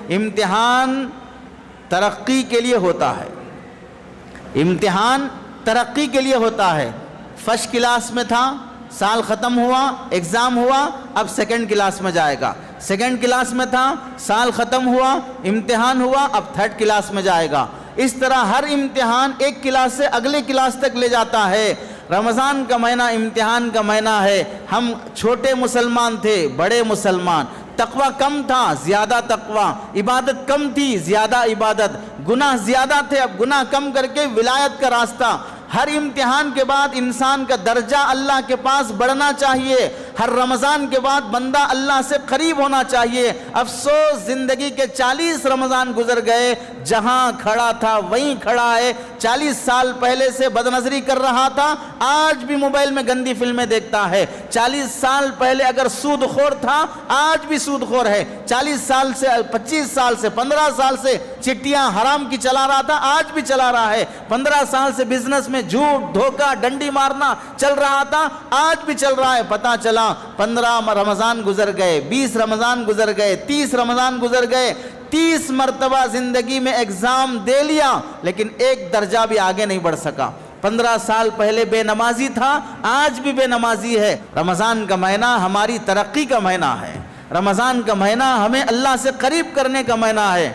امتحان ترقی کے لیے ہوتا ہے، امتحان ترقی کے لیے ہوتا ہے۔ فرسٹ کلاس میں تھا، سال ختم ہوا، ایگزام ہوا، اب سیکنڈ کلاس میں جائے گا۔ سیکنڈ کلاس میں تھا، سال ختم ہوا، امتحان ہوا، اب تھرڈ کلاس میں جائے گا۔ اس طرح ہر امتحان ایک کلاس سے اگلے کلاس تک لے جاتا ہے۔ رمضان کا مہینہ امتحان کا مہینہ ہے۔ ہم چھوٹے مسلمان تھے، بڑے مسلمان، تقوی کم تھا، زیادہ تقوی، عبادت کم تھی، زیادہ عبادت، گناہ زیادہ تھے، اب گناہ کم کر کے ولایت کا راستہ۔ ہر امتحان کے بعد انسان کا درجہ اللہ کے پاس بڑھنا چاہیے، ہر رمضان کے بعد بندہ اللہ سے قریب ہونا چاہیے۔ افسوس زندگی کے 40 رمضان گزر گئے، جہاں کھڑا تھا وہیں کھڑا ہے۔ 40 سال پہلے سے بدنظری کر رہا تھا، آج بھی موبائل میں گندی فلمیں دیکھتا ہے۔ 40 سال پہلے اگر سود خور تھا، آج بھی سود خور ہے۔ 40 سال سے 25 سال سے 15 سال سے چٹیاں حرام کی چلا رہا تھا، آج بھی چلا رہا ہے۔ 15 سال سے بزنس میں جھوٹ دھوکہ ڈنڈی مارنا چل رہا تھا، آج بھی چل رہا ہے۔ پتہ چلا 15 رمضان گزر گئے، 20 رمضان گزر گئے، 30 رمضان گزر گئے، 30 مرتبہ زندگی میں ایگزام دے لیا لیکن ایک درجہ بھی آگے نہیں بڑھ سکا۔ 15 سال پہلے بے نمازی تھا، آج بھی بے نمازی ہے۔ رمضان کا مہینہ ہماری ترقی کا مہینہ ہے، رمضان کا مہینہ ہمیں اللہ سے قریب کرنے کا مہینہ ہے۔